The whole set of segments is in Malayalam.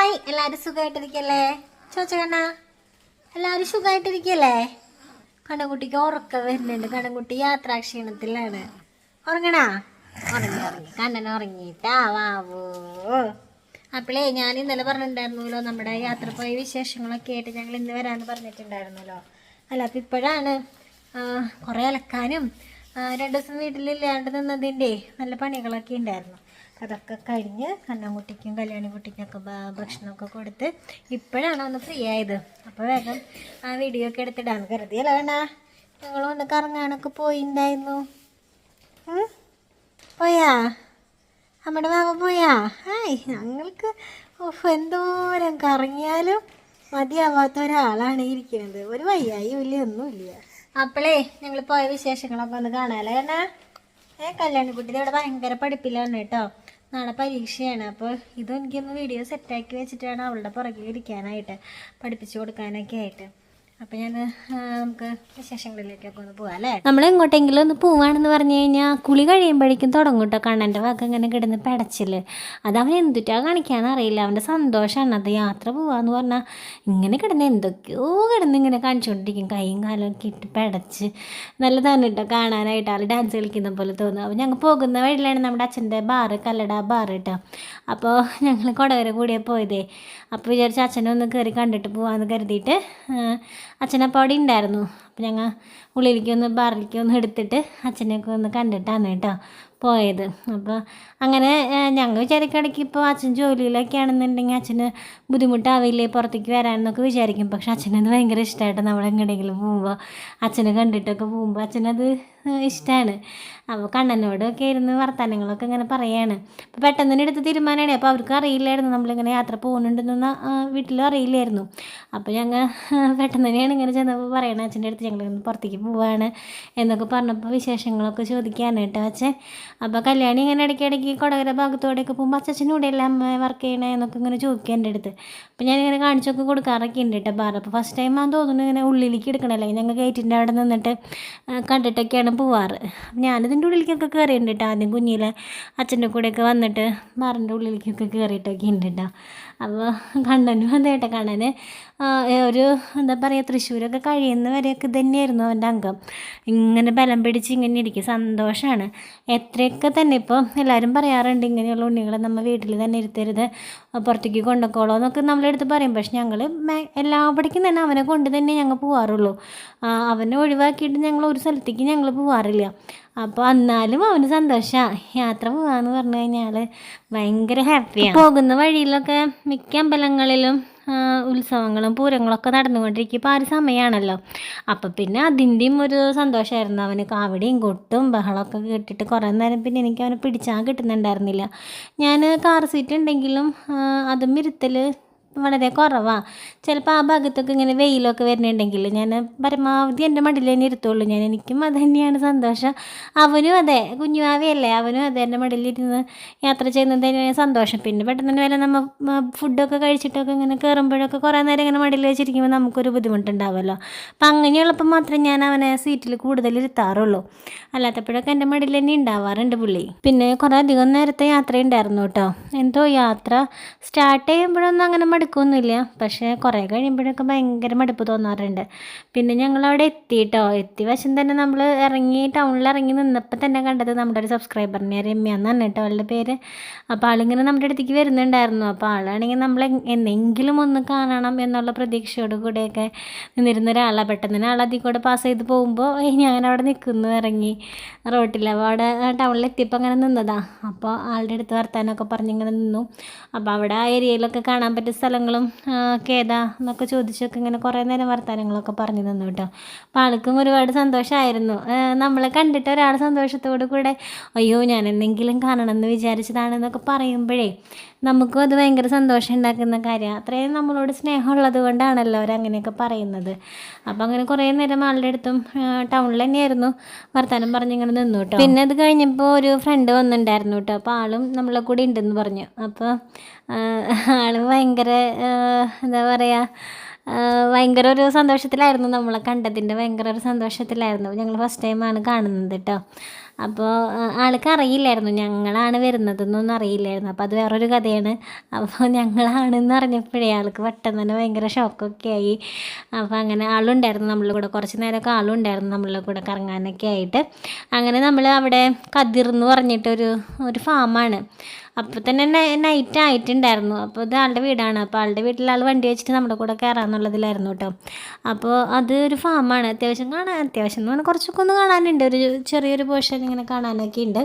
ഹായ്, എല്ലാവരും സുഖമായിട്ടിരിക്കല്ലേ? ചോദിച്ചക്കണ്ണ എല്ലാവരും സുഖമായിട്ടിരിക്കല്ലേ? കണ്ണൻകുട്ടിക്ക് ഉറക്കം വരുന്നുണ്ട്. കണ്ണൻകുട്ടി യാത്രാക്ഷീണത്തിലാണ്. ഉറങ്ങണാ? ഉറങ്ങി ഉറങ്ങി കണ്ണൻ ഉറങ്ങിയിട്ടാ വാവോ. അപ്പോളേ ഞാൻ ഇന്നലെ പറഞ്ഞിട്ടുണ്ടായിരുന്നല്ലോ, നമ്മുടെ യാത്ര പോയ വിശേഷങ്ങളൊക്കെ ആയിട്ട് ഞങ്ങൾ ഇന്ന് വരാമെന്ന് പറഞ്ഞിട്ടുണ്ടായിരുന്നല്ലോ. അല്ല, അപ്പം ഇപ്പോഴാണ് കുറേ അലക്കാനും 2 ദിവസം വീട്ടിലില്ലാണ്ട് നിന്നതിൻ്റെ നല്ല പണികളൊക്കെ ഉണ്ടായിരുന്നു. അതൊക്കെ കഴിഞ്ഞ് കണ്ണൻകുട്ടിക്കും കല്യാണിക്കുട്ടിക്കൊക്കെ ഭക്ഷണമൊക്കെ കൊടുത്ത് ഇപ്പോഴാണ് ഒന്ന് ഫ്രീ ആയത്. അപ്പോൾ വേഗം വീഡിയോ ഒക്കെ എടുത്തിടാന്ന് കരുതിയല്ലോ. വേണ്ട, ഞങ്ങളൊന്ന് കറങ്ങാനൊക്കെ പോയിണ്ടായിരുന്നു. പോയാ നമ്മുടെ മാമ പോയാ? ഹായ്, ഞങ്ങൾക്ക് എന്തോരം കറങ്ങിയാലും മതിയാവാത്ത ഒരാളാണ് ഇരിക്കുന്നത്. ഒരു വയ്യായും ഇല്ല, ഒന്നുമില്ല. അപ്പോളേ ഞങ്ങൾ പോയ വിശേഷങ്ങളൊക്കെ ഒന്ന് കാണാമല്ലോ. കാരണം കല്യാണിക്കുട്ടിയുടെ ഇവിടെ ഭയങ്കര പഠിപ്പിലാണ് കേട്ടോ. നാളെ പരീക്ഷയാണ്. അപ്പോൾ ഇതും എനിക്കൊന്ന് വീഡിയോ സെറ്റാക്കി വെച്ചിട്ടാണ് അവളുടെ പുറകിൽ ഇരിക്കാനായിട്ട്, പഠിപ്പിച്ചു കൊടുക്കാനൊക്കെ ആയിട്ട്. അപ്പം ഞാൻ നമുക്ക് വിശേഷങ്ങളിലേക്കൊക്കെ ഒന്ന് പോവാം അല്ലേ. നമ്മൾ എങ്ങോട്ടെങ്കിലും ഒന്ന് പോവാണെന്ന് പറഞ്ഞു കഴിഞ്ഞാൽ കുളി കഴിയുമ്പോഴേക്കും തുടങ്ങും കേട്ടോ കണ്ണൻ്റെ വാക്ക് ഇങ്ങനെ കിടന്ന് പെടച്ചില്. അത് അവൻ എന്തുറ്റാ കാണിക്കാന്ന് അറിയില്ല. അവൻ്റെ സന്തോഷമാണ് അത്. യാത്ര പോവാന്ന് പറഞ്ഞാൽ ഇങ്ങനെ കിടന്ന് എന്തൊക്കെയോ കിടന്ന് ഇങ്ങനെ കാണിച്ചുകൊണ്ടിരിക്കും. കൈയും കാലും ഒക്കെ ഇട്ട് പെടച്ച് നല്ലതാണ് കേട്ടോ കാണാനായിട്ട്. ആൾ ഡാൻസ് കളിക്കുന്ന പോലെ തോന്നും. അപ്പോൾ ഞങ്ങൾ പോകുന്ന വഴിയിലാണ് നമ്മുടെ അച്ഛൻ്റെ ബാറ്, കല്ലട ബാറ് കേട്ടോ. അപ്പോൾ ഞങ്ങൾ കൊടവരെ കൂടിയാണ് പോയതേ. അപ്പോൾ വിചാരിച്ച അച്ഛനെ ഒന്ന് കയറി കണ്ടിട്ട് പോകാമെന്ന് കരുതിയിട്ട് അച്ഛനപ്പോൾ അവിടെ ഉണ്ടായിരുന്നു. അപ്പോൾ ഞങ്ങൾ ഉള്ളിലേക്ക് ഒന്ന് ബാറിലേക്ക് ഒന്ന് എടുത്തിട്ട് അച്ഛനെയൊക്കെ ഒന്ന് കണ്ടിട്ടാണ് കേട്ടോ പോയത്. അപ്പോൾ അങ്ങനെ ഞങ്ങൾ വിചാരിക്കിടയ്ക്ക് ഇപ്പോൾ അച്ഛൻ ജോലിയിലൊക്കെ ആണെന്നുണ്ടെങ്കിൽ അച്ഛന് ബുദ്ധിമുട്ടാവില്ലേ പുറത്തേക്ക് വരാനെന്നൊക്കെ വിചാരിക്കും. പക്ഷെ അച്ഛനത് ഭയങ്കര ഇഷ്ടമായിട്ട് നമ്മളെങ്ങടെയെങ്കിലും പോകുമ്പോൾ അച്ഛനെ കണ്ടിട്ടൊക്കെ പോകുമ്പോൾ അച്ഛനത് ഇഷ്ടമാണ്. അപ്പോൾ കണ്ണനോടൊക്കെ ഇരുന്ന് വർത്തമാനങ്ങളൊക്കെ ഇങ്ങനെ പറയാണ്. അപ്പോൾ പെട്ടെന്ന് തന്നെ എടുത്ത് തീരുമാനമാണ്. അപ്പോൾ അവർക്ക് അറിയില്ലായിരുന്നു നമ്മളിങ്ങനെ യാത്ര പോകുന്നുണ്ടെന്ന് വീട്ടിലും അറിയില്ലായിരുന്നു. അപ്പോൾ ഞങ്ങൾ പെട്ടെന്ന് തന്നെയാണ് ഇങ്ങനെ ചെന്നപ്പോൾ പറയണത് അച്ഛൻ്റെ അടുത്ത് ഞങ്ങളിന്ന് പുറത്തേക്ക് പോവാണ് എന്നൊക്കെ പറഞ്ഞപ്പോൾ വിശേഷങ്ങളൊക്കെ ചോദിക്കാനാണ് കേട്ടോ അച്ഛൻ. അപ്പോൾ കല്യാണി ഇങ്ങനെ ഇടയ്ക്കിടയ്ക്ക് കൊടകര ഭാഗത്തോടെയൊക്കെ പോകുമ്പോൾ അച്ഛനൂടെ എല്ലാം അമ്മ വർക്ക് ചെയ്യണേ എന്നൊക്കെ ഇങ്ങനെ ചോദിക്കുക എൻ്റെ അടുത്ത്. അപ്പോൾ ഞാനിങ്ങനെ കാണിച്ചൊക്കെ കൊടുക്കാറൊക്കെ ഉണ്ട് കേട്ടോ ബാർ. അപ്പോൾ ഫസ്റ്റ് ടൈം ആണെന്ന് തോന്നുന്നു ഇങ്ങനെ ഉള്ളിലേക്ക് എടുക്കണമല്ലേ. ഞങ്ങൾ ഗേറ്റിൻ്റെ അവിടെ നിന്നിട്ട് കണ്ടിട്ടൊക്കെയാണ് പോവാറ്. ഞാനിതിൻ്റെ ഉള്ളിലേക്കൊക്കെ കയറിയിട്ടുണ്ട് കേട്ടോ. ആദ്യം കുഞ്ഞിലെ അച്ഛൻ്റെ കൂടെയൊക്കെ വന്നിട്ട് ബാറിൻ്റെ ഉള്ളിലേക്കൊക്കെ കയറിയിട്ടൊക്കെ ഉണ്ട് കേട്ടോ. അപ്പോൾ കണ്ണനും അതെ കേട്ടോ. കണ്ണന് ഒരു എന്താ പറയുക, തൃശ്ശൂരൊക്കെ കഴിയുന്നവരെയൊക്കെ തന്നെയായിരുന്നു അവൻ്റെ അംഗം. ഇങ്ങനെ ബലം പിടിച്ച് ഇങ്ങനെ ഇരിക്കും. സന്തോഷമാണ്. എത്രയൊക്കെ തന്നെ ഇപ്പോൾ എല്ലാവരും പറയാറുണ്ട് ഇങ്ങനെയുള്ള ഉണ്ണികളെ നമ്മൾ വീട്ടിൽ തന്നെ ഇരുത്തരുത്, പുറത്തേക്ക് കൊണ്ടുപോക്കോളൂ എന്നൊക്കെ നമ്മളെടുത്ത് പറയും. പക്ഷെ ഞങ്ങൾ എല്ലാവിടേക്കും തന്നെ അവനെ കൊണ്ട് തന്നെ ഞങ്ങൾ പോകാറുള്ളൂ. അവനെ ഒഴിവാക്കിയിട്ട് ഞങ്ങൾ ഒരു സ്ഥലത്തേക്ക് ഞങ്ങൾ പോകാറില്ല. അപ്പോൾ എന്നാലും അവന് സന്തോഷമാണ്. യാത്ര പോകാമെന്ന് പറഞ്ഞു കഴിഞ്ഞാൽ ഭയങ്കര ഹാപ്പിയാണ്. പോകുന്ന വഴിയിലൊക്കെ മിക്ക അമ്പലങ്ങളിലും ഉത്സവങ്ങളും പൂരങ്ങളൊക്കെ നടന്നുകൊണ്ടിരിക്കും. ഇപ്പോൾ ആ ഒരു സമയമാണല്ലോ. അപ്പം പിന്നെ അതിൻ്റെയും ഒരു സന്തോഷമായിരുന്നു അവന്. കാവടിയും കൊട്ടും ബഹളമൊക്കെ കേട്ടിട്ട് കുറേ നേരം പിന്നെ എനിക്ക് അവനെ പിടിച്ചാൽ കിട്ടുന്നുണ്ടായിരുന്നില്ല. ഞാൻ കാർ സീറ്റ് ഉണ്ടെങ്കിലും അതും ഇരുത്തൽ വളരെ കുറവാണ്. ചിലപ്പോൾ ആ ഭാഗത്തൊക്കെ ഇങ്ങനെ വെയിലൊക്കെ വരുന്നുണ്ടെങ്കിൽ ഞാൻ പരമാവധി എൻ്റെ മടിയിൽ തന്നെ ഇരുത്തുള്ളൂ. എനിക്കും അത് തന്നെയാണ് സന്തോഷം. അവനും അതെ, കുഞ്ഞുമാവിയല്ലേ, അവനും അതെ എൻ്റെ മടിയിലിരുന്ന് യാത്ര ചെയ്യുന്നത് തന്നെയാണ് സന്തോഷം. പിന്നെ പെട്ടെന്ന് തന്നെ വല്ല നമ്മൾ ഫുഡൊക്കെ കഴിച്ചിട്ടൊക്കെ ഇങ്ങനെ കയറുമ്പോഴൊക്കെ കുറേ നേരം ഇങ്ങനെ മടിയിൽ വെച്ചിരിക്കുമ്പോൾ നമുക്കൊരു ബുദ്ധിമുട്ടുണ്ടാവുമല്ലോ. അപ്പം അങ്ങനെയുള്ളപ്പോൾ മാത്രമേ ഞാൻ അവനെ സീറ്റിൽ കൂടുതൽ ഇരുത്താറുള്ളൂ. അല്ലാത്തപ്പോഴൊക്കെ എൻ്റെ മടിയിൽ തന്നെ ഉണ്ടാവാറുണ്ട് പുള്ളി. പിന്നെ കുറേ അധികം നേരത്തെ യാത്ര ഉണ്ടായിരുന്നു കേട്ടോ. എന്തോ യാത്ര സ്റ്റാർട്ട് ചെയ്യുമ്പോഴൊന്നും അങ്ങനെ മടുക്കൊന്നുമില്ല. പക്ഷേ കുറേ കഴിയുമ്പോഴൊക്കെ ഭയങ്കര മടുപ്പ് തോന്നാറുണ്ട്. പിന്നെ ഞങ്ങളവിടെ എത്തി കേട്ടോ. എത്തി വശം തന്നെ നമ്മൾ ഇറങ്ങി ടൗണിൽ ഇറങ്ങി നിന്നപ്പോൾ തന്നെ കണ്ടത് നമ്മുടെ ഒരു സബ്സ്ക്രൈബറിനെ, രമ്യ എന്നാണ് കേട്ടോ അവളുടെ പേര്. അപ്പോൾ ആളിങ്ങനെ നമ്മുടെ അടുത്തേക്ക് വരുന്നുണ്ടായിരുന്നു. അപ്പോൾ ആളാണെങ്കിൽ നമ്മൾ എന്നെങ്കിലും ഒന്ന് കാണണം എന്നുള്ള പ്രതീക്ഷയോട് കൂടെയൊക്കെ നിന്നിരുന്ന ഒരാളാണ്. പെട്ടെന്ന് തന്നെ ആളതിൽ കൂടെ പാസ് ചെയ്ത് പോകുമ്പോൾ ഞാനവിടെ നിൽക്കുന്നു ഇറങ്ങി റോട്ടിൽ. അപ്പോൾ അവിടെ ടൗണിലെത്തിയപ്പോൾ അങ്ങനെ നിന്നതാണ്. അപ്പോൾ ആളുടെ അടുത്ത് വർത്താനമൊക്കെ പറഞ്ഞിങ്ങനെ നിന്നു. അപ്പോൾ അവിടെ ആ ഏരിയയിലൊക്കെ കാണാൻ പറ്റിയ സ്ഥലങ്ങളും ഏതാ എന്നൊക്കെ ചോദിച്ചൊക്കെ ഇങ്ങനെ കുറേ നേരം വർത്തമാനങ്ങളൊക്കെ പറഞ്ഞു തന്നു കേട്ടോ. അപ്പോൾ ആൾക്കും ഒരുപാട് സന്തോഷമായിരുന്നു. നമ്മളെ കണ്ടിട്ട് ഒരാൾ സന്തോഷത്തോടു കൂടെ അയ്യോ ഞാൻ എന്തെങ്കിലും കാണണം എന്ന് വിചാരിച്ചതാണെന്നൊക്കെ പറയുമ്പോഴേ നമുക്കും അത് ഭയങ്കര സന്തോഷം ഉണ്ടാക്കുന്ന കാര്യമാണ്. അത്രയും നമ്മളോട് സ്നേഹമുള്ളത് കൊണ്ടാണല്ലോ അവരങ്ങനെയൊക്കെ പറയുന്നത്. അപ്പോൾ അങ്ങനെ കുറേ നേരം ആളുടെ അടുത്തും ടൗണിൽ തന്നെയായിരുന്നു വർത്തമാനം പറഞ്ഞിങ്ങനെ നിന്നു കേട്ടോ. പിന്നെ അത് കഴിഞ്ഞപ്പോൾ ഒരു ഫ്രണ്ട് വന്നിട്ടുണ്ടായിരുന്നു കേട്ടോ. അപ്പോൾ ആളും നമ്മളെ കൂടെ ഉണ്ടെന്ന് പറഞ്ഞു. അപ്പോൾ ആൾ ഭയങ്കര എന്താ പറയുക, ഭയങ്കര ഒരു സന്തോഷത്തിലായിരുന്നു. നമ്മളെ കണ്ടതിൻ്റെ ഭയങ്കര ഒരു സന്തോഷത്തിലായിരുന്നു. ഞങ്ങൾ ഫസ്റ്റ് ടൈമാണ് കാണുന്നത് കേട്ടോ. അപ്പോൾ ആൾക്ക് അറിയില്ലായിരുന്നു ഞങ്ങളാണ് വരുന്നതെന്നൊന്നും അറിയില്ലായിരുന്നു. അപ്പോൾ അത് വേറൊരു കഥയാണ്. അപ്പോൾ ഞങ്ങളാണെന്ന് അറിഞ്ഞപ്പോഴേ ആൾക്ക് പെട്ടെന്ന് തന്നെ ഭയങ്കര ഷോക്കൊക്കെ ആയി. അപ്പോൾ അങ്ങനെ ആളുണ്ടായിരുന്നു നമ്മളുടെ കൂടെ, കുറച്ച് നേരമൊക്കെ ആളുണ്ടായിരുന്നു നമ്മളുടെ കൂടെ കറങ്ങാനൊക്കെ ആയിട്ട്. അങ്ങനെ നമ്മൾ അവിടെ കതിർ എന്ന് പറഞ്ഞിട്ടൊരു ഫാമാണ്. അപ്പോൾ തന്നെ നൈറ്റ് ആയിട്ടുണ്ടായിരുന്നു. അപ്പോൾ ഇത് ആളുടെ വീടാണ്. അപ്പോൾ ആളുടെ വീട്ടിൽ ആൾ വണ്ടി വെച്ചിട്ട് നമ്മുടെ കൂടെ കയറാമെന്നുള്ളതിലായിരുന്നു കേട്ടോ. അപ്പോൾ അത് ഒരു ഫാമാണ്. അത്യാവശ്യം എന്ന് പറഞ്ഞാൽ കുറച്ചൊക്കെ ഒന്ന് കാണാനുണ്ട്, ഒരു ചെറിയൊരു പോർഷൻ ഇങ്ങനെ കാണാനൊക്കെ ഉണ്ട്.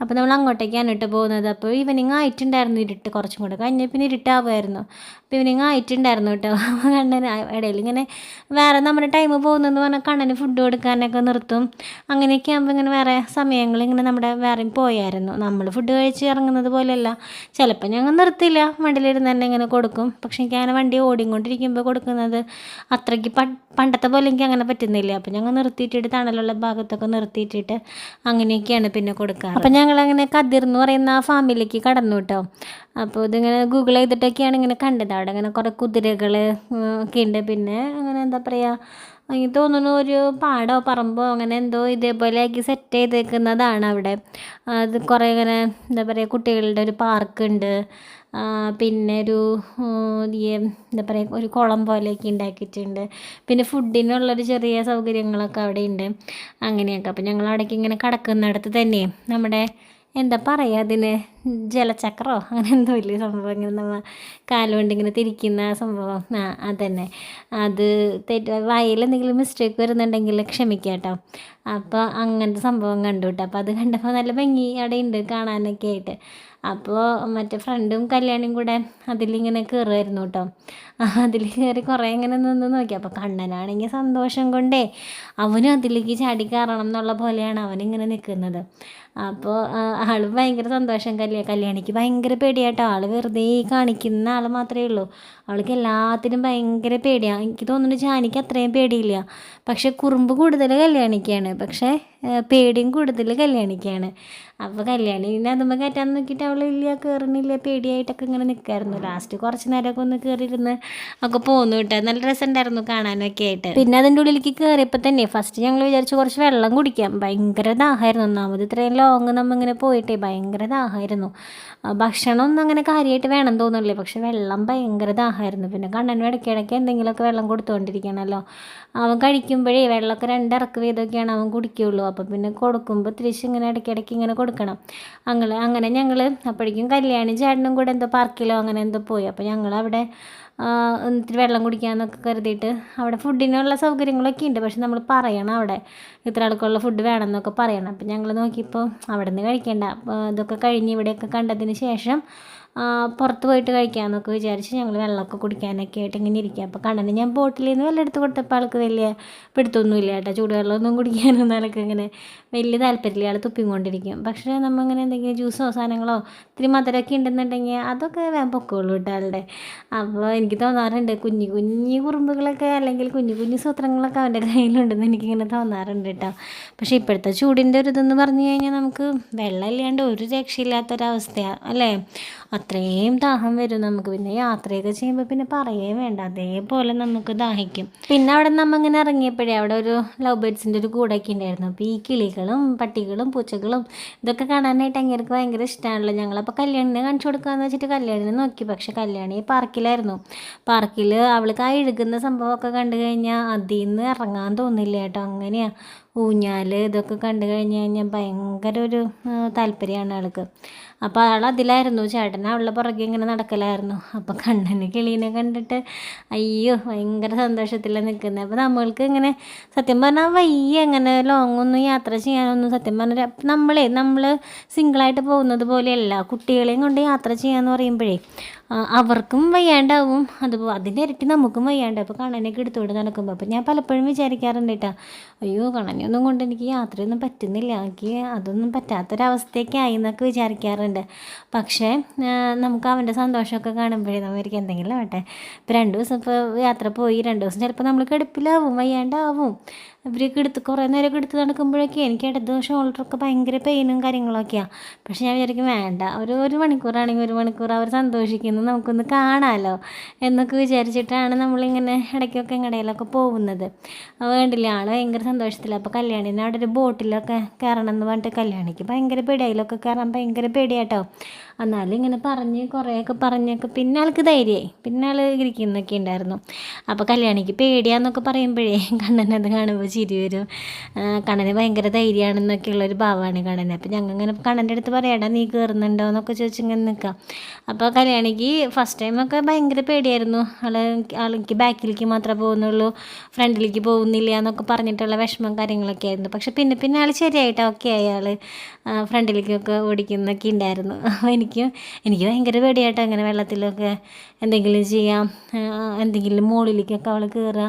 അപ്പോൾ നമ്മൾ അങ്ങോട്ടേക്കാണ് കേട്ടോ പോകുന്നത്. അപ്പോൾ ഈവനിങ് ആയിട്ടുണ്ടായിരുന്നു, ഇരുട്ട് കുറച്ചും കൂടെ കഴിഞ്ഞ പിന്നെ ഇരുട്ടാവുമായിരുന്നു. അപ്പോൾ ഈവനിങ് ആയിട്ടുണ്ടായിരുന്നു കേട്ടോ. കണ്ണന് ഇടയിൽ ഇങ്ങനെ വേറെ നമ്മുടെ ടൈം പോകുന്നതെന്ന് പറഞ്ഞാൽ കണ്ണന് ഫുഡ് കൊടുക്കാനൊക്കെ നിർത്തും. അങ്ങനെയൊക്കെ ആകുമ്പോൾ ഇങ്ങനെ വേറെ സമയങ്ങൾ ഇങ്ങനെ നമ്മുടെ വേറെയും പോയായിരുന്നു. നമ്മൾ ഫുഡ് കഴിച്ച് ഇറങ്ങുന്നത് പോലെയല്ല, ചിലപ്പോൾ ഞങ്ങൾ നിർത്തില്ല, വണ്ടിയിലിരുന്ന് തന്നെ ഇങ്ങനെ കൊടുക്കും. പക്ഷേ എനിക്ക് അങ്ങനെ വണ്ടി ഓടിക്കൊണ്ടിരിക്കുമ്പോൾ കൊടുക്കുന്നത് അത്രയ്ക്ക് പണ്ടത്തെ പോലെ എനിക്ക് അങ്ങനെ പറ്റുന്നില്ല. അപ്പോൾ ഞങ്ങൾ നിർത്തിയിട്ടിട്ട് തണലുള്ള ഭാഗത്തൊക്കെ നിർത്തിയിട്ടിട്ട് അങ്ങനെയൊക്കെയാണ് പിന്നെ കൊടുക്കുക. അപ്പോൾ ഞങ്ങളങ്ങനെ കതിർ എന്ന് പറയുന്ന ആ ഫാമിലേക്ക് കടന്നു കേട്ടോ. അപ്പോൾ ഇതിങ്ങനെ ഗൂഗിൾ ചെയ്തിട്ടൊക്കെയാണ് ഇങ്ങനെ കണ്ടത്. അവിടെ ഇങ്ങനെ കുറേ കുതിരകൾ ഒക്കെ ഉണ്ട്. പിന്നെ അങ്ങനെ എന്താ പറയുക, എനിക്ക് തോന്നുന്നു ഒരു പാടോ പറമ്പോ അങ്ങനെ എന്തോ ഇതേപോലെ ആക്കി സെറ്റ് ചെയ്തേക്കുന്നതാണ് അവിടെ. അത് കുറേ ഇങ്ങനെ എന്താ പറയുക കുട്ടികളുടെ ഒരു പാർക്കുണ്ട്. പിന്നെ ഒരു എന്താ പറയുക ഒരു കുളം പോലെയൊക്കെ ഉണ്ടാക്കിയിട്ടുണ്ട്. പിന്നെ ഫുഡിനുള്ളൊരു ചെറിയ സൗകര്യങ്ങളൊക്കെ അവിടെ ഉണ്ട്. അങ്ങനെയൊക്കെ. അപ്പോൾ ഞങ്ങൾ അവിടേക്ക് ഇങ്ങനെ കിടക്കുന്നിടത്ത് തന്നെ നമ്മുടെ എന്താ പറയുക അതിന്, ജലചക്രമോ അങ്ങനെ എന്തോ ഇല്ലേ സംഭവം, ഇങ്ങനെ നമ്മൾ കാലുകൊണ്ട് ഇങ്ങനെ തിരിക്കുന്ന സംഭവം, അതന്നെ. അത് വായിൽ എന്തെങ്കിലും മിസ്റ്റേക്ക് വരുന്നുണ്ടെങ്കിൽ ക്ഷമിക്കാം കേട്ടോ. അപ്പോൾ അങ്ങനത്തെ സംഭവം കണ്ടു കേട്ടോ. അപ്പോൾ അത് കണ്ടപ്പോൾ നല്ല ഭംഗി അവിടെ ഉണ്ട് കാണാനൊക്കെ ആയിട്ട്. അപ്പോൾ മറ്റേ ഫ്രണ്ടും കല്യാണിയും കൂടെ അതിലിങ്ങനെ കയറുമായിരുന്നു കേട്ടോ. അതിൽ കയറി കുറേ ഇങ്ങനെ നിന്ന് നോക്കി. അപ്പോൾ കണ്ണനാണെങ്കിൽ സന്തോഷം കൊണ്ടേ അവനും അതിലേക്ക് ചാടി കയറണം എന്നുള്ള പോലെയാണ് അവനിങ്ങനെ നിൽക്കുന്നത്. അപ്പോൾ ആൾ ഭയങ്കര സന്തോഷം. കല്യാണിക്ക് ഭയങ്കര പേടിയാട്ടോ. ആൾ വെറുതെ കാണിക്കുന്ന ആൾ മാത്രമേ ഉള്ളൂ. അവൾക്ക് എല്ലാത്തിനും ഭയങ്കര പേടിയാണ്. എനിക്ക് തോന്നുന്നു ജാനിക്ക് അത്രയും പേടിയില്ല. പക്ഷെ കുറുമ്പ് കൂടുതൽ കല്യാണിക്കാണ്, പക്ഷേ പേടിയും കൂടുതൽ കല്യാണിക്കാണ്. അപ്പോൾ കല്യാണിനെ അതുമ്പോൾ കയറ്റാൻ നോക്കിയിട്ട് അവളില്ല, കയറുന്നില്ല, പേടിയായിട്ടൊക്കെ ഇങ്ങനെ നിൽക്കായിരുന്നു. ലാസ്റ്റ് കുറച്ച് നേരമൊക്കെ ഒന്ന് കയറിയിരുന്ന് ഒക്കെ പോന്നു കേട്ടോ. നല്ല രസമുണ്ടായിരുന്നു കാണാനൊക്കെ ആയിട്ട്. പിന്നെ അതിൻ്റെ ഉള്ളിലേക്ക് കയറിയപ്പോൾ തന്നെ ഫസ്റ്റ് ഞങ്ങൾ വിചാരിച്ചു കുറച്ച് വെള്ളം കുടിക്കാം. ഭയങ്കര ദാഹമായിരുന്നു. ഒന്നാമത് ഇത്രയും ലോങ് നമ്മളിങ്ങനെ പോയിട്ടേ ഭയങ്കര ദാഹമായിരുന്നു. ഭക്ഷണമൊന്നും അങ്ങനെ കാര്യമായിട്ട് വേണം തോന്നുന്നില്ലേ, പക്ഷെ വെള്ളം ഭയങ്കര ദാഹമായിരുന്നു. പിന്നെ കണ്ണനും ഇടയ്ക്കിടയ്ക്ക് എന്തെങ്കിലുമൊക്കെ വെള്ളം കൊടുത്തുകൊണ്ടിരിക്കണമല്ലോ. അവൻ കഴിക്കുമ്പോഴേ വെള്ളമൊക്കെ രണ്ടിറക്ക് വീതമൊക്കെയാണ് അവൻ കുടിക്കുകയുള്ളൂ. അപ്പോൾ പിന്നെ കൊടുക്കുമ്പോൾ തിരിച്ചിങ്ങനെ ഇടയ്ക്കിടയ്ക്ക് ഇങ്ങനെ കൊടുക്കണം. അങ്ങനെ ഞങ്ങൾ അപ്പോഴേക്കും കല്യാണി ചേട്ടനും കൂടെ എന്തോ പാർക്കിലോ അങ്ങനെ എന്തോ പോയി. അപ്പോൾ ഞങ്ങളവിടെ ഇത്തിരി വെള്ളം കുടിക്കാമെന്നൊക്കെ കരുതിയിട്ട് അവിടെ ഫുഡിനുള്ള സൗകര്യങ്ങളൊക്കെ ഉണ്ട്. പക്ഷെ നമ്മൾ പറയണം അവിടെ ഇത്ര ആൾക്കുള്ള ഫുഡ് വേണമെന്നൊക്കെ പറയണം. അപ്പം ഞങ്ങൾ നോക്കിയപ്പോൾ അവിടെ നിന്ന് കഴിക്കേണ്ട, ഇതൊക്കെ കഴിഞ്ഞ് ഇവിടെയൊക്കെ കണ്ടതിന് ശേഷം പുറത്ത് പോയിട്ട് കഴിക്കാമെന്നൊക്കെ വിചാരിച്ച് ഞങ്ങൾ വെള്ളമൊക്കെ കുടിക്കാനൊക്കെ ആയിട്ട് ഇങ്ങനെ ഇരിക്കുക. അപ്പോൾ കണ്ണന് ഞാൻ ബോട്ടിൽ നിന്ന് വെള്ളം എടുത്ത് കൊടുത്തപ്പോൾ ആൾക്ക് വലിയ പിടുത്തൊന്നുമില്ല കേട്ടോ. ചൂടുവെള്ളമൊന്നും കുടിക്കാനൊന്നും ആൾക്ക് ഇങ്ങനെ വലിയ താല്പര്യമില്ല. ആൾ തുപ്പിക്കൊണ്ടിരിക്കും. പക്ഷേ നമ്മളിങ്ങനെ എന്തെങ്കിലും ജ്യൂസോ സാധനങ്ങളോ ഇത്തിരി മധുരമൊക്കെ ഉണ്ടെന്നുണ്ടെങ്കിൽ അതൊക്കെ വേഗം പൊക്കോളൂ കേട്ടോ ആളുടെ. അപ്പോൾ എനിക്ക് തോന്നാറുണ്ട് കുഞ്ഞു കുഞ്ഞു കുറുമ്പുകളൊക്കെ അല്ലെങ്കിൽ കുഞ്ഞു കുഞ്ഞു സൂത്രങ്ങളൊക്കെ അവൻ്റെ കയ്യിലുണ്ടെന്ന് എനിക്കിങ്ങനെ തോന്നാറുണ്ട് കേട്ടോ. പക്ഷേ ഇപ്പോഴത്തെ ചൂടിൻ്റെ ഒരു ഇതെന്ന് പറഞ്ഞു കഴിഞ്ഞാൽ നമുക്ക് വെള്ളം ഇല്ലാണ്ട് ഒരു രക്ഷയില്ലാത്തൊരവസ്ഥയാണ് അല്ലേ. അത്രയും ദാഹം വരും നമുക്ക്. പിന്നെ യാത്രയൊക്കെ ചെയ്യുമ്പോൾ പിന്നെ പറയുകയും വേണ്ട, അതേപോലെ നമുക്ക് ദാഹിക്കും. പിന്നെ അവിടെ നമ്മൾ ഇങ്ങനെ ഇറങ്ങിയപ്പോഴേ അവിടെ ഒരു ലവ് ബേർഡ്സിൻ്റെ ഒരു കൂടൊക്കെ ഉണ്ടായിരുന്നു. അപ്പോൾ ഈ കിളികളും പട്ടികളും പൂച്ചകളും ഇതൊക്കെ കാണാനായിട്ട് അങ്ങേർക്ക് ഭയങ്കര ഇഷ്ടമാണല്ലോ. ഞങ്ങളപ്പോൾ കല്യാണിനെ കാണിച്ചു കൊടുക്കാമെന്ന് വെച്ചിട്ട് കല്യാണിനെ നോക്കി. പക്ഷെ കല്യാണി പാർക്കിലായിരുന്നു. പാർക്കിൽ അവൾക്ക് ആ ഇഴുകുന്ന സംഭവമൊക്കെ കണ്ടു കഴിഞ്ഞാൽ അതിൽ നിന്ന് ഇറങ്ങാൻ തോന്നില്ല കേട്ടോ. അങ്ങനെയാണ് ഊഞ്ഞാൽ ഇതൊക്കെ കണ്ടു കഴിഞ്ഞ് കഴിഞ്ഞാൽ ഭയങ്കര ഒരു താല്പര്യമാണ് ആൾക്ക്. അപ്പോൾ ആൾ അതിലായിരുന്നു. ചേട്ടൻ അവളുടെ പുറകെ ഇങ്ങനെ നടക്കലായിരുന്നു. അപ്പോൾ കണ്ണന് കിളീനെ കണ്ടിട്ട് അയ്യോ ഭയങ്കര സന്തോഷത്തിലാണ് നിൽക്കുന്നത്. അപ്പോൾ നമ്മൾക്ക് ഇങ്ങനെ സത്യം പറഞ്ഞാൽ വയ്യ അങ്ങനെ ലോങ്ങൊന്നും യാത്ര ചെയ്യാനൊന്നും. സത്യം പറഞ്ഞാൽ നമ്മൾ സിംഗിളായിട്ട് പോകുന്നത് പോലെയല്ല. കുട്ടികളെയും കൊണ്ട് യാത്ര ചെയ്യാന്ന് പറയുമ്പോഴേ അവർക്കും വയ്യാണ്ടാവും, അതിൻ്റെ ഇരട്ടി നമുക്കും വയ്യാണ്ടാവും. അപ്പോൾ കണ്ണനൊക്കെ എടുത്തുകൊണ്ട് നടക്കുമ്പോൾ അപ്പോൾ ഞാൻ പലപ്പോഴും വിചാരിക്കാറുണ്ട് കേട്ടോ, അയ്യോ കണ്ണനെയൊന്നും കൊണ്ട് എനിക്ക് യാത്രയൊന്നും പറ്റുന്നില്ല, എനിക്ക് അതൊന്നും പറ്റാത്തൊരവസ്ഥയൊക്കെ ആയി എന്നൊക്കെ വിചാരിക്കാറുണ്ട്. പക്ഷേ നമുക്ക് അവൻ്റെ സന്തോഷമൊക്കെ കാണുമ്പോഴേ നമുക്ക് എന്തെങ്കിലും ആവട്ടെ. ഇപ്പോൾ 2 ദിവസം ഇപ്പോൾ യാത്ര പോയി, 2 ദിവസം ചിലപ്പോൾ നമ്മൾ കിടപ്പിലാവും, വയ്യാണ്ടാവും. ഇവരൊക്കെ കുറേ നേരമൊക്കെ എടുത്ത് നടക്കുമ്പോഴൊക്കെ എനിക്ക് ഇടത് ഷോൾഡറൊക്കെ ഭയങ്കര പെയിനും കാര്യങ്ങളൊക്കെയാണ്. പക്ഷെ ഞാൻ വിചാരിക്കും വേണ്ട, ഒരു മണിക്കൂറാണെങ്കിൽ 1 മണിക്കൂർ അവർ സന്തോഷിക്കുന്നത് നമുക്കൊന്ന് കാണാമല്ലോ എന്നൊക്കെ വിചാരിച്ചിട്ടാണ് നമ്മളിങ്ങനെ ഇടയ്ക്കൊക്കെ എങ്ങടേലൊക്കെ പോകുന്നത്. അപ്പോൾ വേണ്ടില്ല, ആൾ ഭയങ്കര സന്തോഷത്തില്ല. അപ്പോൾ കല്യാണിനെ അവിടെ ഒരു ബോട്ടിലൊക്കെ കയറണം എന്ന് പറഞ്ഞിട്ട് കല്യാണിക്ക് ഭയങ്കര പേടിയായിലൊക്കെ കയറാൻ ഭയങ്കര പേടിയാട്ടോ. എന്നാലും ഇങ്ങനെ കുറേയൊക്കെ പറഞ്ഞൊക്കെ പിന്നെ ആൾക്ക് ധൈര്യമായി, പിന്നെ ആൾ ഇരിക്കുന്നൊക്കെ ഉണ്ടായിരുന്നു. അപ്പോൾ കല്യാണിക്ക് പേടിയാന്നൊക്കെ പറയുമ്പോഴേ കണ്ണനത് കാണുമ്പോൾ ചിരി വരും. കണ്ണന് ഭയങ്കര ധൈര്യമാണെന്നൊക്കെയുള്ളൊരു ഭാവമാണ് കണ്ണന്. അപ്പോൾ ഞങ്ങൾ ഇങ്ങനെ കണ്ണൻ്റെ അടുത്ത് പറയാടാ നീ കയറുന്നുണ്ടോ എന്നൊക്കെ ചോദിച്ചിങ്ങനെ നിൽക്കാം. അപ്പോൾ കല്യാണിക്ക് ഫസ്റ്റ് ടൈമൊക്കെ ഭയങ്കര പേടിയായിരുന്നു. ആൾക്ക് ബാക്കിലേക്ക് മാത്രമേ പോകുന്നുള്ളൂ, ഫ്രണ്ടിലേക്ക് പോകുന്നില്ല എന്നൊക്കെ പറഞ്ഞിട്ടുള്ള വിഷമം കാര്യങ്ങളൊക്കെ ആയിരുന്നു. പക്ഷെ പിന്നെ ആൾ ശരിയായിട്ട് ഓക്കെ ആയി, ആൾ ഫ്രണ്ടിലേക്കൊക്കെ ഓടിക്കുന്നൊക്കെ ഉണ്ടായിരുന്നു. എനിക്ക് ഭയങ്കര പേടിയായിട്ട് അങ്ങനെ വെള്ളത്തിലൊക്കെ എന്തെങ്കിലും ചെയ്യാം, എന്തെങ്കിലും മുകളിലേക്കൊക്കെ അവൾ കയറുക,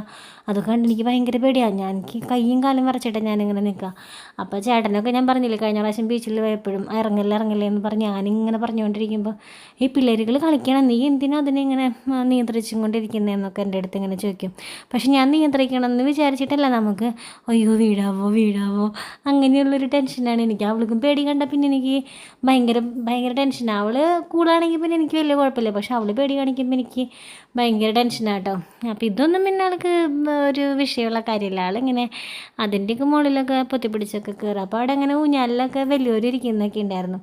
അതൊക്കെ കണ്ട് എനിക്ക് ഭയങ്കര പേടിയാണ്. എനിക്ക് കയ്യും കാലും വിറച്ചിട്ടാണ് ഞാനിങ്ങനെ നിൽക്കുക. അപ്പോൾ ചേട്ടനൊക്കെ ഞാൻ പറഞ്ഞില്ലേ കഴിഞ്ഞ പ്രാവശ്യം ബീച്ചിൽ പോയപ്പോഴും ഇറങ്ങല്ലേ എന്ന് പറഞ്ഞ് ഞാനിങ്ങനെ പറഞ്ഞുകൊണ്ടിരിക്കുമ്പോൾ ഈ പിള്ളേരുകൾ കളിക്കണം, നീ എന്തിനാ അതിനിങ്ങനെ നിയന്ത്രിച്ചും കൊണ്ടിരിക്കുന്നതെന്നൊക്കെ എൻ്റെ അടുത്ത് ഇങ്ങനെ ചോദിക്കും. പക്ഷെ ഞാൻ നിയന്ത്രിക്കണം എന്ന് വിചാരിച്ചിട്ടല്ല, നമുക്ക് അയ്യോ വീഴാവോ അങ്ങനെയുള്ളൊരു ടെൻഷനാണ് എനിക്ക്. അവൾക്കും പേടി കണ്ടാൽ പിന്നെ എനിക്ക് ഭയങ്കര ടെൻഷനാണ്. അവൾ കൂളാണെങ്കിൽ പിന്നെ എനിക്ക് വലിയ കുഴപ്പമില്ല, പക്ഷെ അവൾ പേടി കാണിക്കുമ്പോൾ എനിക്ക് ഭയങ്കര ടെൻഷനാട്ടോ. അപ്പോൾ ഇതൊന്നും പിന്നെ ആൾക്ക് ഒരു വിഷയമുള്ള കാര്യമില്ല. ആളിങ്ങനെ അതിൻ്റെയൊക്കെ മുകളിലൊക്കെ പൊത്തിപ്പിടിച്ചൊക്കെ കയറുക. അപ്പോൾ അവിടെ അങ്ങനെ ഊഞ്ഞാലിലൊക്കെ വലിയൊരു ഇരിക്കുന്നൊക്കെ ഉണ്ടായിരുന്നു.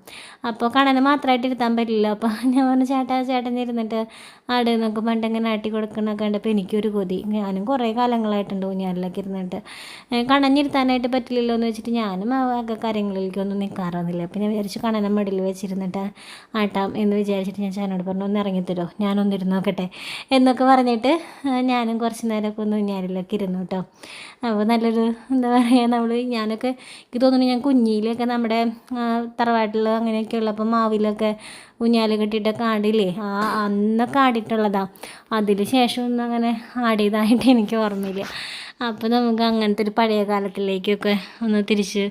അപ്പോൾ കണ്ണനെ മാത്രമായിട്ട് ഇരുത്താൻ പറ്റില്ല. അപ്പോൾ ഞാൻ പറഞ്ഞു ചേട്ടൻ ഇരുന്നിട്ട് ആട് എന്നൊക്കെ പണ്ട് ഇങ്ങനെ ആട്ടി കൊടുക്കണൊക്കെ കണ്ടപ്പോൾ എനിക്കൊരു കൊതി. ഞാനും കുറേ കാലങ്ങളായിട്ടുണ്ട് ഊഞ്ഞാലിലൊക്കെ ഇരുന്നിട്ട്, കണ്ണഞ്ഞിരുത്താനായിട്ട് പറ്റില്ലല്ലോ എന്ന് വെച്ചിട്ട് ഞാനും ആ വക കാര്യങ്ങളിലേക്കൊന്നും നിൽക്കാറൊന്നുമില്ല. അപ്പോൾ ഞാൻ വിചാരിച്ചു കണ്ണനെ മടിയിൽ വെച്ചിരുന്നിട്ട് ആട്ടാം എന്ന് വിചാരിച്ചിട്ട് ഞാൻ ചേട്ടനോട് പറഞ്ഞു ഒന്ന് ഇറങ്ങിത്തരോ, ഞാനൊന്നിരുന്ന് നോക്കട്ടെ എന്നൊക്കെ പറഞ്ഞിട്ട് ഞാനും കുറച്ച് നേരമൊക്കെ ഒന്ന് ഊഞ്ഞാലിലൊക്കെ ഇരുന്നു കേട്ടോ. അപ്പോൾ നല്ലൊരു എന്താ പറയുക, ഞാനൊക്കെ എനിക്ക് തോന്നുന്നു ഞാൻ കുഞ്ഞിയിലൊക്കെ നമ്മുടെ തറവാട്ടിൽ അങ്ങനെയൊക്കെ ഉള്ളപ്പോൾ മാവിലൊക്കെ ഊഞ്ഞാൽ കെട്ടിയിട്ടൊക്കെ ആടില്ലേ, അന്നൊക്കെ ആടിയിട്ടുള്ളതാണ്. അതിന് ശേഷം ഒന്നും അങ്ങനെ ആടിയതായിട്ട് എനിക്ക് ഓർമ്മയില്ല. അപ്പോൾ നമുക്ക് അങ്ങനത്തെ ഒരു പഴയ കാലത്തിലേക്കൊക്കെ ഒന്ന് തിരിച്ച്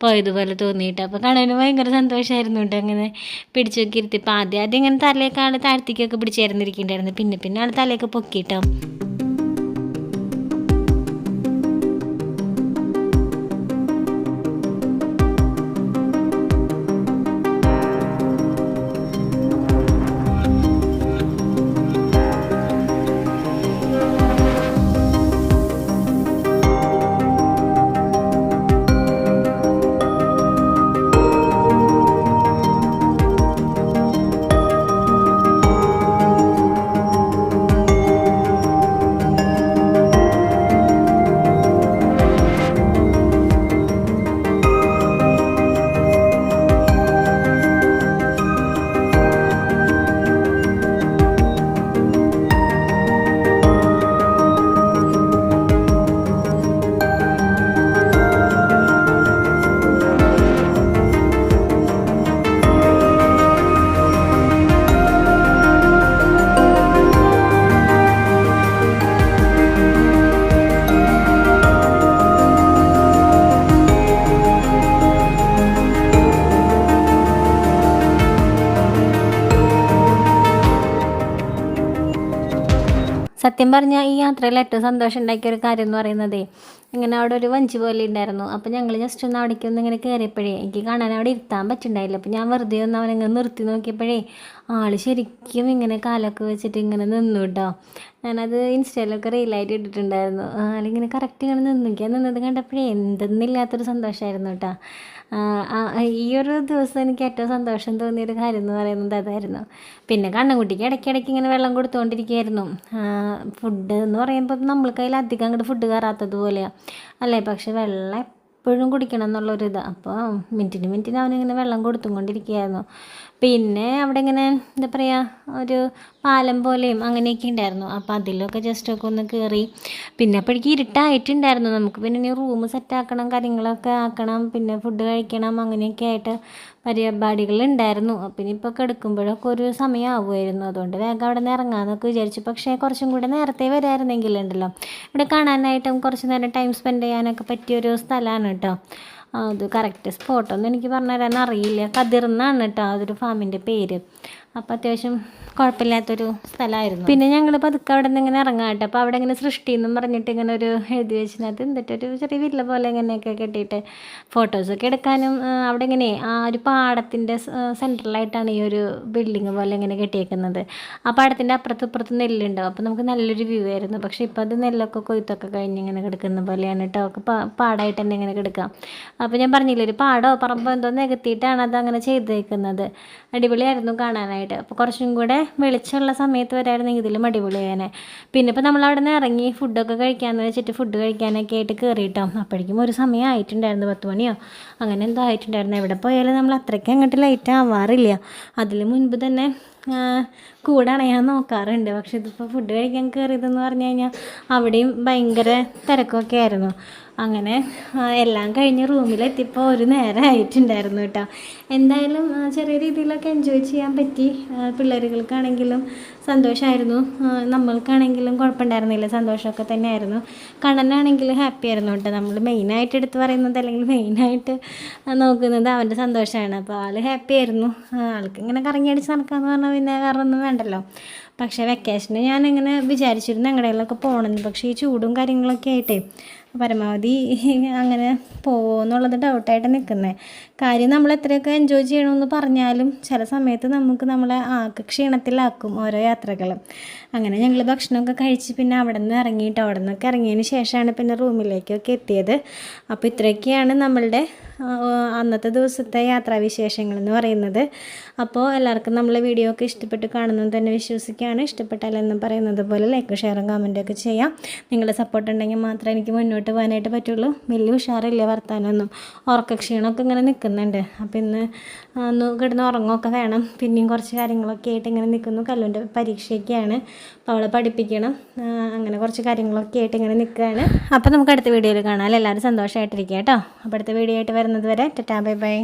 പോയതുപോലെ തോന്നിയിട്ട് അപ്പോൾ കാണാൻ ഭയങ്കര സന്തോഷമായിരുന്നു കേട്ടോ. അങ്ങനെ പിടിച്ചൊക്കെ ഇരുത്തിപ്പോൾ ആദ്യം ഇങ്ങനെ തലയൊക്കെ ആൾ താഴ്ത്തിക്കൊക്കെ പിടിച്ചേർന്നിരിക്കുന്നുണ്ടായിരുന്നു, പിന്നെ ആൾ തലയൊക്കെ പൊക്കിയിട്ടോ. സത്യം പറഞ്ഞാൽ ഈ യാത്രയിൽ ഏറ്റവും സന്തോഷം ഉണ്ടാക്കിയ ഒരു കാര്യം എന്ന് പറയുന്നത്, ഇങ്ങനെ അവിടെ ഒരു വഞ്ചി പോലെ ഉണ്ടായിരുന്നു. അപ്പോൾ ഞങ്ങൾ ജസ്റ്റ് ഒന്ന് അവിടേക്ക് ഒന്ന് ഇങ്ങനെ കയറിയപ്പോഴേ എനിക്ക് കാണാൻ അവിടെ ഇരുത്താൻ പറ്റുന്നുണ്ടായില്ല. അപ്പോൾ ഞാൻ വെറുതെ ഒന്ന് അവനിങ്ങനെ നിർത്തി നോക്കിയപ്പോഴേ ആൾ ശരിക്കും ഇങ്ങനെ കാലൊക്കെ വെച്ചിട്ട് ഇങ്ങനെ നിന്നു കേട്ടോ. ഞാനത് ഇൻസ്റ്റയിലൊക്കെ റീലായിട്ട് ഇട്ടിട്ടുണ്ടായിരുന്നു. ആളിങ്ങനെ കറക്റ്റ് ഇങ്ങനെ നിന്നത് കണ്ടപ്പോഴേ എന്തെന്നില്ലാത്തൊരു സന്തോഷമായിരുന്നു കേട്ടോ. ഈ ഒരു ദിവസം എനിക്ക് ഏറ്റവും സന്തോഷം തോന്നിയൊരു കാര്യം എന്ന് പറയുന്നത് അതായിരുന്നു. പിന്നെ കണ്ണൻകുട്ടിക്ക് ഇടയ്ക്കിടയ്ക്ക് ഇങ്ങനെ വെള്ളം കൊടുത്തുകൊണ്ടിരിക്കുകയായിരുന്നു. ഫുഡ് എന്ന് പറയുമ്പോൾ നമ്മൾ കയ്യിൽ അധികം അങ്ങോട്ട് ഫുഡ് കയറാത്തത് പോലെയാണ് അല്ലേ, പക്ഷെ വെള്ളം എപ്പോഴും കുടിക്കണം എന്നുള്ളൊരിത്. അപ്പോൾ മിനിറ്റിന് അവനിങ്ങനെ വെള്ളം കൊടുത്തുകൊണ്ടിരിക്കുകയായിരുന്നു. പിന്നെ അവിടെ ഇങ്ങനെ എന്താ പറയുക ഒരു പാലം പോലെയും അങ്ങനെയൊക്കെ ഉണ്ടായിരുന്നു. അപ്പോൾ അതിലൊക്കെ ജസ്റ്റൊക്കെ ഒന്ന് കയറി. പിന്നെ അപ്പോഴേക്ക് ഇരുട്ടായിട്ടുണ്ടായിരുന്നു. നമുക്ക് പിന്നെ ഇനി റൂം സെറ്റാക്കണം, കാര്യങ്ങളൊക്കെ ആക്കണം, പിന്നെ ഫുഡ് കഴിക്കണം, അങ്ങനെയൊക്കെ ആയിട്ട് പരിപാടികളുണ്ടായിരുന്നു. പിന്നെ ഇപ്പോൾ കിടക്കുമ്പോഴൊക്കെ ഒരു സമയമാകുമായിരുന്നു. അതുകൊണ്ട് വേഗം അവിടെ നിന്ന് ഇറങ്ങാമെന്നൊക്കെ വിചാരിച്ചു. പക്ഷേ കുറച്ചും കൂടെ നേരത്തെ വരായിരുന്നെങ്കിലുണ്ടല്ലോ ഇവിടെ കാണാനായിട്ടും കുറച്ച് നേരം ടൈം സ്പെൻഡ് ചെയ്യാനൊക്കെ പറ്റിയൊരു സ്ഥലമാണ് കേട്ടോ. അത് കറക്റ്റ് സ്പോട്ടൊന്നും എനിക്ക് പറഞ്ഞു തരാൻ അറിയില്ല. കതിർന്നാണ് കേട്ടോ അതൊരു ഫാമിൻ്റെ പേര്. അപ്പോൾ അത്യാവശ്യം കുഴപ്പമില്ലാത്തൊരു സ്ഥലമായിരുന്നു. പിന്നെ ഞങ്ങൾ പതുക്കെ അവിടെ നിന്ന് ഇങ്ങനെ ഇറങ്ങാം കേട്ടോ. അപ്പോൾ അവിടെ ഇങ്ങനെ സൃഷ്ടി എന്നും പറഞ്ഞിട്ട് ഇങ്ങനെ ഒരു എഴുതി വെച്ചിനകത്ത് എന്നിട്ടൊരു ചെറിയ വില്ല പോലെ ഇങ്ങനെയൊക്കെ കെട്ടിയിട്ട് ഫോട്ടോസൊക്കെ എടുക്കാനും അവിടെ ഇങ്ങനെ ആ ഒരു പാടത്തിൻ്റെ സെൻട്രലായിട്ടാണ് ഈ ഒരു ബിൽഡിങ് പോലെ ഇങ്ങനെ കെട്ടിയേക്കുന്നത്. ആ പാടത്തിൻ്റെ അപ്പുറത്തും ഇപ്പുറത്തും നെല്ലുണ്ടാവും. അപ്പോൾ നമുക്ക് നല്ലൊരു വ്യൂ ആയിരുന്നു. പക്ഷേ ഇപ്പോൾ അത് നെല്ലൊക്കെ കൊയ്ത്തൊക്കെ കഴിഞ്ഞ് ഇങ്ങനെ കിടക്കുന്ന പോലെയാണ് കേട്ടോ. ഒക്കെ പാടമായിട്ട് തന്നെ ഇങ്ങനെ കിടക്കാം. അപ്പോൾ ഞാൻ പറഞ്ഞില്ലേ, ഒരു പാടോ പറമ്പോ എന്തോ നികത്തിയിട്ടാണ് അത് അങ്ങനെ ചെയ്തേക്കുന്നത്. അടിപൊളിയായിരുന്നു കാണാനായിട്ട്. അപ്പോൾ കുറച്ചും കൂടെ വെളിച്ചമുള്ള സമയത്ത് വരായിരുന്നെങ്കിൽ ഇതിലും അടിപൊളിയാനെ. പിന്നെ ഇപ്പോൾ നമ്മളവിടെ നിന്ന് ഇറങ്ങി ഫുഡൊക്കെ കഴിക്കാമെന്ന് വെച്ചിട്ട് ഫുഡ് കഴിക്കാനൊക്കെ ആയിട്ട് കയറിയിട്ടോ. അപ്പോഴേക്കും ഒരു സമയം ആയിട്ടുണ്ടായിരുന്നു, 10 മണിയോ അങ്ങനെ എന്തോ ആയിട്ടുണ്ടായിരുന്നു. എവിടെ പോയാലും നമ്മൾ അത്രയ്ക്ക് അങ്ങോട്ട് ലൈറ്റ് ആവാറില്ല. അതിൽ മുൻപ് തന്നെ കൂടണയാൻ നോക്കാറുണ്ട്. പക്ഷെ ഇതിപ്പോൾ ഫുഡ് കഴിക്കാൻ കയറിയതെന്ന് പറഞ്ഞു കഴിഞ്ഞാൽ അവിടെയും ഭയങ്കര തിരക്കൊക്കെ ആയിരുന്നു. അങ്ങനെ എല്ലാം കഴിഞ്ഞ് റൂമിലെത്തിയപ്പോൾ ഒരു നേരം ആയിട്ടുണ്ടായിരുന്നു കേട്ടോ. എന്തായാലും ചെറിയ രീതിയിലൊക്കെ എൻജോയ് ചെയ്യാൻ പറ്റി. പിള്ളേരുകൾക്കാണെങ്കിലും സന്തോഷമായിരുന്നു, നമ്മൾക്കാണെങ്കിലും കുഴപ്പമുണ്ടായിരുന്നില്ല, സന്തോഷമൊക്കെ തന്നെയായിരുന്നു. കണ്ണനാണെങ്കിൽ ഹാപ്പി ആയിരുന്നു കേട്ടോ. നമ്മൾ മെയിനായിട്ട് എടുത്ത് പറയുന്നത് അല്ലെങ്കിൽ മെയിനായിട്ട് നോക്കുന്നത് അവൻ്റെ സന്തോഷമാണ്. അപ്പോൾ ആൾ ഹാപ്പി ആയിരുന്നു. ആൾക്ക് ഇങ്ങനെ കറങ്ങി അടിച്ച് നടക്കാമെന്ന് പറഞ്ഞാൽ പിന്നെ വേറെ ഒന്നും വേണ്ടല്ലോ. പക്ഷേ വെക്കേഷന് ഞാനിങ്ങനെ വിചാരിച്ചിരുന്നു എങ്ങടെയെങ്കിലുമൊക്കെ പോകണമെന്ന്. പക്ഷേ ഈ ചൂടും കാര്യങ്ങളൊക്കെ ആയിട്ടേ പരമാവധി അങ്ങനെ പോകുമോ എന്നുള്ളത് ഡൗട്ടായിട്ട് നിൽക്കുന്നത്. കാര്യം നമ്മൾ എത്രയൊക്കെ എൻജോയ് ചെയ്യണമെന്ന് പറഞ്ഞാലും ചില സമയത്ത് നമുക്ക് നമ്മളെ ക്ഷീണത്തിലാക്കും ഓരോ യാത്രകൾ. അങ്ങനെ ഞങ്ങൾ ഭക്ഷണമൊക്കെ കഴിച്ച് പിന്നെ അവിടെ നിന്ന് ഇറങ്ങിയിട്ട് അവിടെ നിന്നൊക്കെ ഇറങ്ങിയതിന് ശേഷമാണ് പിന്നെ റൂമിലേക്കൊക്കെ എത്തിയത്. അപ്പോൾ ഇത്രയൊക്കെയാണ് നമ്മളുടെ അന്നത്തെ ദിവസത്തെ യാത്രാവിശേഷങ്ങൾ എന്ന് പറയുന്നത്. അപ്പോൾ എല്ലാവർക്കും നമ്മളെ വീഡിയോ ഒക്കെ ഇഷ്ടപ്പെട്ട് കാണുന്നത് തന്നെ വിശ്വസിക്കുകയാണ്. ഇഷ്ടപ്പെട്ടാലെന്നും പറയുന്നത് പോലെ ലൈക്ക് ഷെയറും കമൻറ്റൊക്കെ ചെയ്യാം. നിങ്ങളുടെ സപ്പോർട്ട് ഉണ്ടെങ്കിൽ മാത്രമേ എനിക്ക് മുന്നോട്ട് പോകാനായിട്ട് പറ്റുള്ളൂ. വലിയ ഉഷാറില്ല വർത്താനൊന്നും, ഉറക്കക്ഷീണമൊക്കെ ഇങ്ങനെ നിൽക്കുന്നുണ്ട്. അപ്പോൾ ഇന്ന് ഒന്ന് കിടന്ന് ഉറങ്ങുകയൊക്കെ വേണം. പിന്നെയും കുറച്ച് കാര്യങ്ങളൊക്കെ ആയിട്ട് ഇങ്ങനെ നിൽക്കുന്നു. കല്ലുൻ്റെ പരീക്ഷയൊക്കെയാണ്, അപ്പോൾ അവളെ പഠിപ്പിക്കണം. അങ്ങനെ കുറച്ച് കാര്യങ്ങളൊക്കെ ആയിട്ട് ഇങ്ങനെ നിൽക്കുകയാണ്. അപ്പോൾ നമുക്ക് അടുത്ത വീഡിയോയിൽ കാണാം. എല്ലാവരും സന്തോഷമായിട്ടിരിക്കുക കേട്ടോ. അപ്പോൾ അടുത്ത വീഡിയോ ആയിട്ട് വരുന്നത് വരെ ടാറ്റാ ബൈ ബൈ.